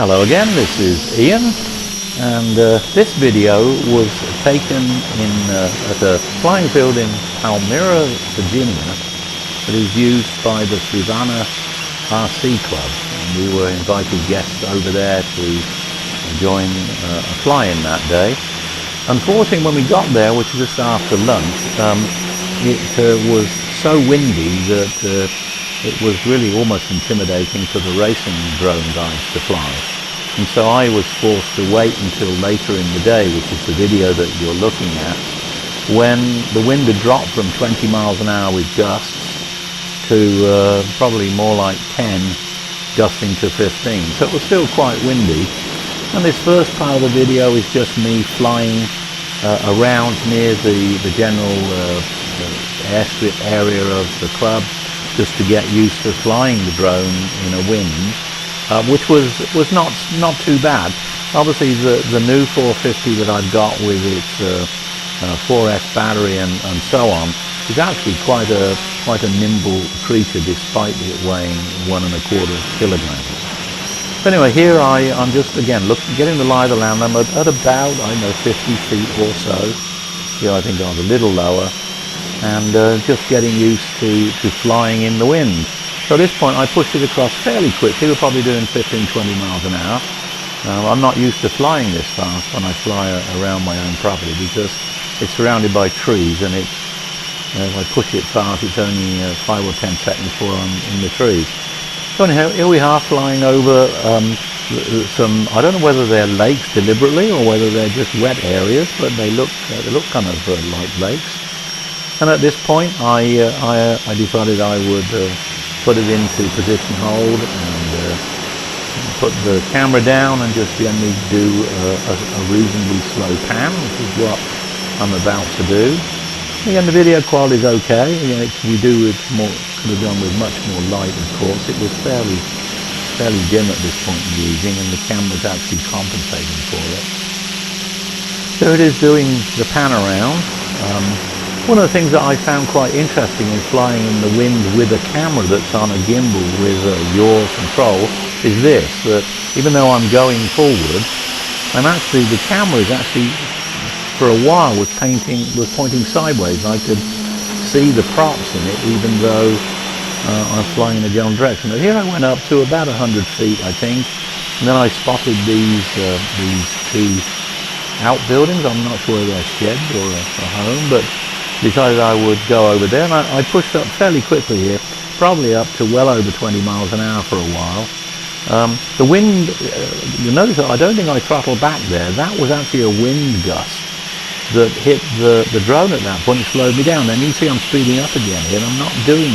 Hello again, this is Ian, and this video was taken at a flying field in Palmyra, Virginia, that is used by the Fluvanna RC club, and we were invited guests over there to join a fly-in that day. Unfortunately, when we got there, which was just after lunch, it was so windy that it was really almost intimidating for the racing drone guys to fly. And so I was forced to wait until later in the day, which is the video that you're looking at, when the wind had dropped from 20 miles an hour with gusts to probably more like 10, gusting to 15. So it was still quite windy. And this first part of the video is just me flying around near the general airstrip area of the club, just to get used to flying the drone in a wind, which was not too bad. Obviously the new 450 that I've got with its 4S battery and so on is actually quite a nimble creature, despite it weighing 1¼ kilograms. But anyway, here I'm just again getting the lie of the land. I'm at about, I don't know, 50 feet or so. Here I think I was a little lower, and just getting used to flying in the wind. So at this point I pushed it across fairly quickly. We're probably doing 15-20 miles an hour. I'm not used to flying this fast when I fly around my own property, because it's surrounded by trees, and it's if I push it fast, it's only 5 or 10 seconds before I'm in the trees. So anyhow, here we are flying over some, I don't know whether they're lakes deliberately or whether they're just wet areas, but they look kind of like lakes. And at this point I decided I would put it into position hold and put the camera down and just generally do a reasonably slow pan, which is what I'm about to do. Again, the video quality is okay. Again, could have done with much more light, of course. It was fairly dim at this point in the evening, and the camera's actually compensating for it. So it is doing the pan around. One of the things that I found quite interesting in flying in the wind with a camera that's on a gimbal with yaw control is this, that even though I'm going forward, the camera is actually, for a while, was pointing sideways. I could see the props in it, even though I'm flying in a general direction. But here I went up to about 100 feet, I think, and then I spotted these two outbuildings. I'm not sure whether they're sheds or a home, but decided I would go over there, and I pushed up fairly quickly here, probably up to well over 20 miles an hour for a while. The wind, you'll notice that I don't think I throttled back there. That was actually a wind gust that hit the drone at that point. It slowed me down. Then you see I'm speeding up again here, and I'm not doing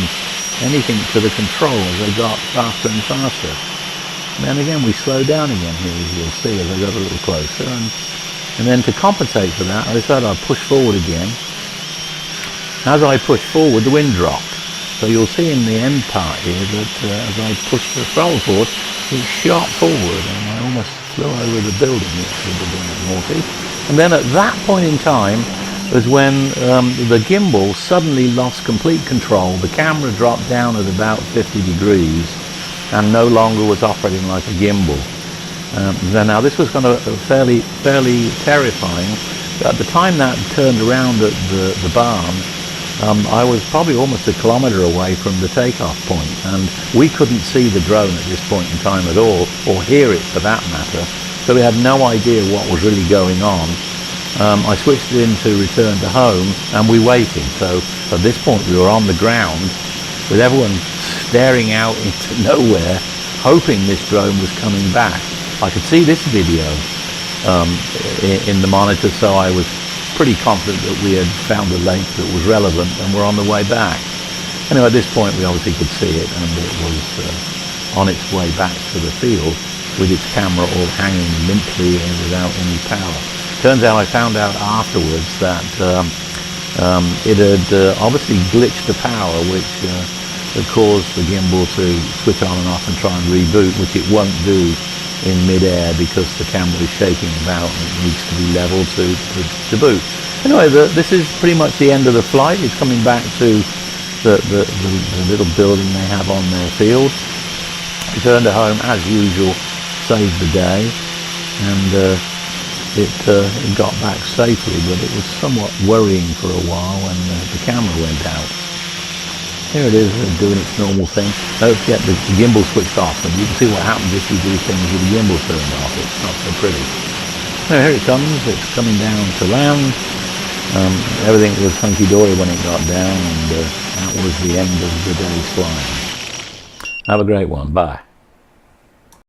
anything to the control as I got faster and faster. And then again we slowed down again here, as you'll see, as I got a little closer. And then to compensate for that, I decided I'd push forward again. As I pushed forward, the wind dropped. So you'll see in the end part here that as I pushed the throttle forward, it shot forward, and I almost flew over the building, which would have been naughty. And then at that point in time was when the gimbal suddenly lost complete control. The camera dropped down at about 50 degrees and no longer was operating like a gimbal. Now this was kind of fairly terrifying. At the time that turned around at the barn, I was probably almost 1 kilometer away from the takeoff point, and we couldn't see the drone at this point in time at all, or hear it for that matter. So we had no idea what was really going on. I switched it in to return to home, and we waited. So at this point we were on the ground with everyone staring out into nowhere, hoping this drone was coming back. I could see this video in the monitor, so I was pretty confident that we had found a lake that was relevant and we're on the way back. Anyway, at this point we obviously could see it, and it was on its way back to the field with its camera all hanging limply and without any power. Turns out I found out afterwards that it had obviously glitched the power, which had caused the gimbal to switch on and off and try and reboot, which it won't do in mid-air because the camera is shaking about and it needs to be level to boot. Anyway, this is pretty much the end of the flight. It's coming back to the little building they have on their field. Returned to home as usual, saved the day, and it got back safely, but it was somewhat worrying for a while when the camera went out. Here it is doing its normal thing. Don't forget the gimbal switched off, and you can see what happens if you do things with the gimbal turned off. It's not so pretty. Now here it comes. It's coming down to land. Everything was hunky-dory when it got down, and that was the end of the day's flying. Have a great one. Bye.